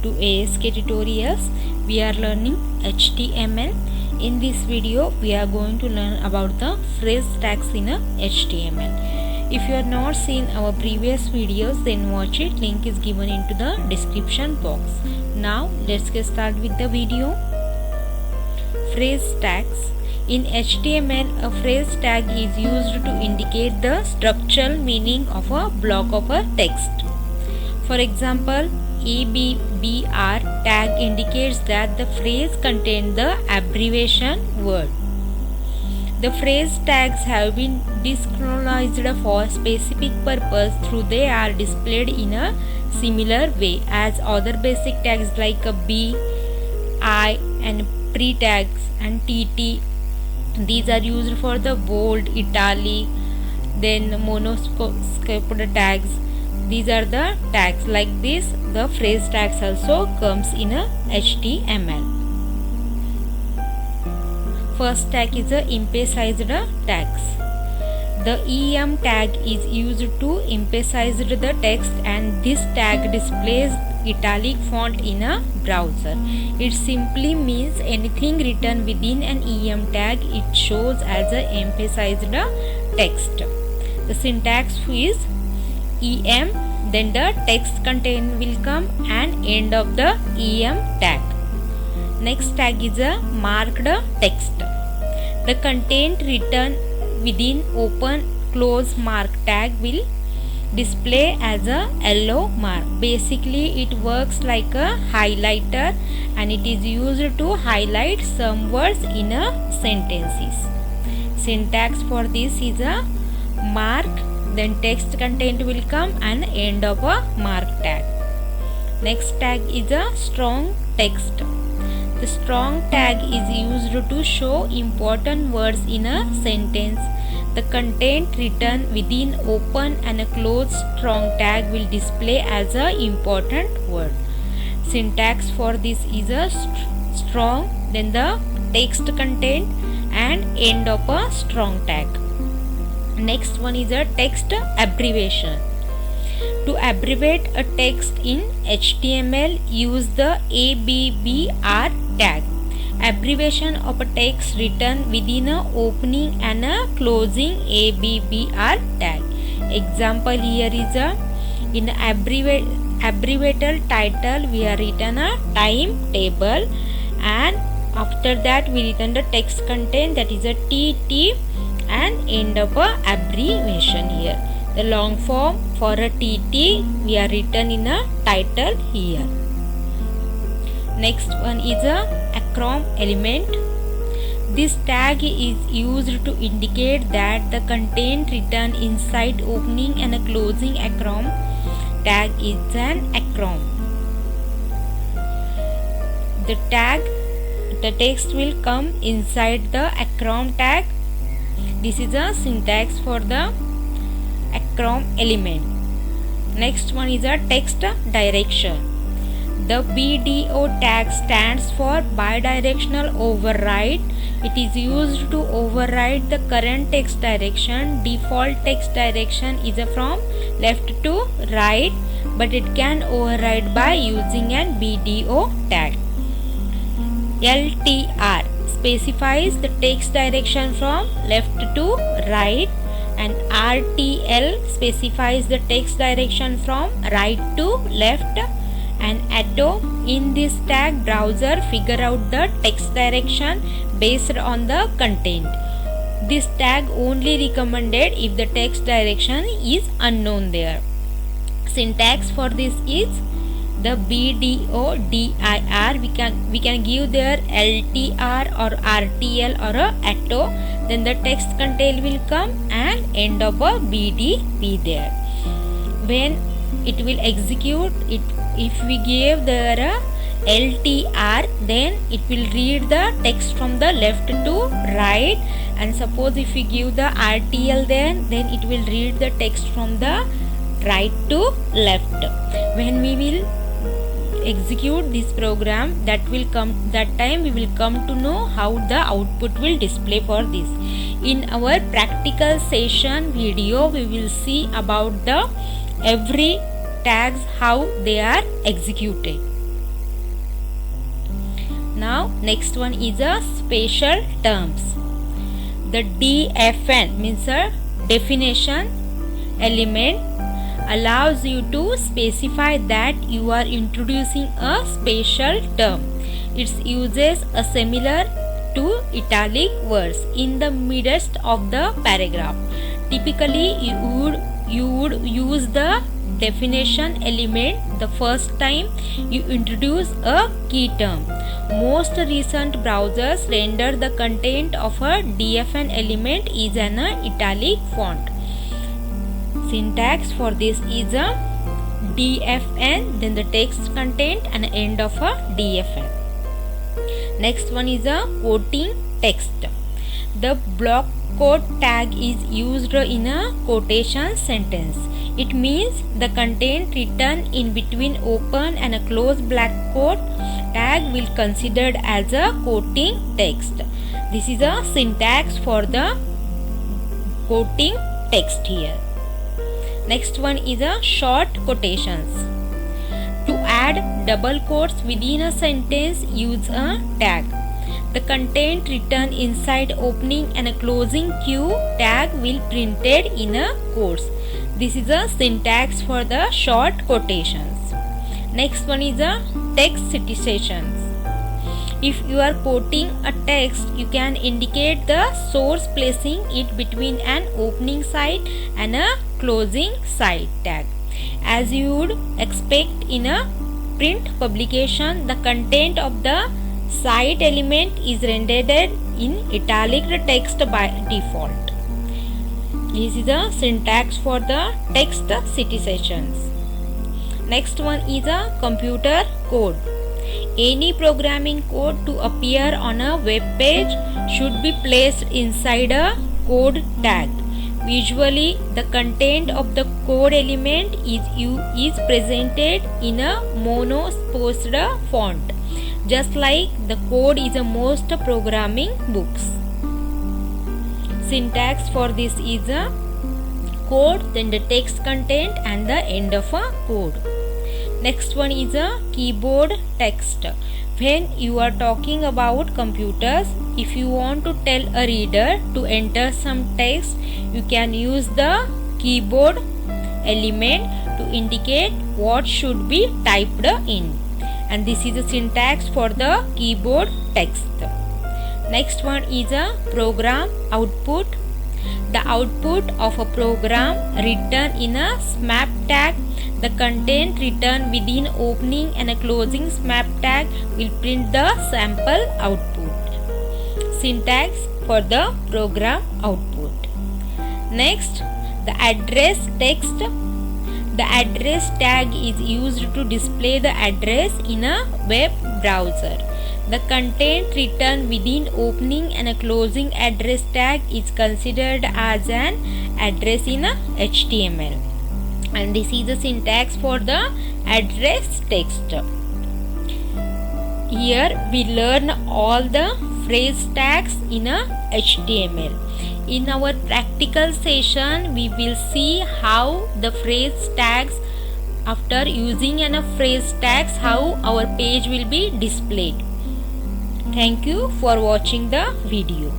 to ASK Tutorials. We are learning HTML. In this video we are going to learn about the phrase tags in HTML. If you have not seen our previous videos, then watch it. Link is given into the description box. Now let's get started with the video. Phrase tags. In HTML, a phrase tag is used to indicate the structural meaning of a block of a text. For example, ABBR tag indicates that the phrase contains the abbreviation word. The phrase tags have been disclosed for specific purpose through they are displayed in a similar way as other basic tags like a B, I and pre-tags and TT. These are used for the bold, italic, then monoscope tags. These are the tags. Like this, the phrase tags also comes in a HTML. First tag is a emphasized tags. The EM tag is used to emphasize the text, and this tag displays italic font in a browser. It simply means anything written within an EM tag, it shows as a emphasized text. The syntax is EM, then the text content will come and end of the EM tag. Next tag is a marked text. The content written within open close mark tag will display as a yellow mark. Basically it works like a highlighter and it is used to highlight some words in a sentences. Syntax for this is a mark, then text content will come and end of a mark tag. Next tag is a strong text. The strong tag is used to show important words in a sentence. The content written within open and a closed strong tag will display as a important word. Syntax for this is a strong, then the text content and end of a strong tag. Next one is a text abbreviation. To abbreviate a text in HTML, use the ABBR tag. Abbreviation of a text written within a opening and a closing ABBR tag. Example here is a in abbreviated title we are written a timetable, and after that we written the text content, that is a TT, and end of a abbreviation here. The long form for a TT we are written in a title here. Next one is a acron element. This tag is used to indicate that the content written inside opening and a closing acron tag is an acron. The text will come inside the acron tag. This is a syntax for the acron element. Next one is a text direction. The BDO tag stands for bidirectional override. It is used to override the current text direction. Default text direction is from left to right, but it can override by using an BDO tag. LTR specifies the text direction from left to right, and RTL specifies the text direction from right to left, and ATO in this tag browser figure out the text direction based on the content. This tag only recommended if the text direction is unknown there. Syntax for this is the BDO DIR. We can give there LTR or RTL or a ATO, then the text content will come and end of a BDP there. When it will execute it, if we give there a LTR, then it will read the text from the left to right, and suppose if we give the RTL, then it will read the text from the right to left. When we will execute this program, that time we will come to know how the output will display for this. In our practical session video, we will see about the every tags how they are executed. Now next one is a special terms. The DFN means a definition element allows you to specify that you are introducing a special term. It uses a similar to italic words in the midst of the paragraph. Typically you would use the definition element the first time you introduce a key term. Most recent browsers render the content of a DFN element is an italic font. Syntax for this is a DFN, then the text content and end of a DFN. Next one is a quoting text. The block quote tag is used in a quotation sentence. It means the content written in between open and a closed black quote tag will be considered as a quoting text. This is a syntax for the quoting text here. Next one is a short quotations. To add double quotes within a sentence, use a tag. The content written inside opening and a closing Q tag will printed in a quotes. This is a syntax for the short quotations. Next one is a text citations. If you are quoting a text, you can indicate the source placing it between an opening side and a closing side tag. As you would expect in a print publication, the content of the side element is rendered in italic text by default. This is a syntax for the text citations. Next one is a computer code. Any programming code to appear on a web page should be placed inside a code tag. Visually, the content of the code element is presented in a monospaced font, just like the code is in most programming books. Syntax for this is a code, then the text content and the end of a code. Next one is a keyboard text. When you are talking about computers, if you want to tell a reader to enter some text, you can use the keyboard element to indicate what should be typed in. And this is a syntax for the keyboard text. Next one is a program output. The output of a program written in a SMAP tag. The content written within opening and a closing SMAP tag will print the sample output. Syntax for the program output. Next, the address text. The address tag is used to display the address in a web browser. The content written within opening and a closing address tag is considered as an address in a HTML. And this is the syntax for the address text. Here we learn all the phrase tags in a HTML. In our practical session, we will see how the phrase tags, after using a phrase tags, how our page will be displayed. Thank you for watching the video.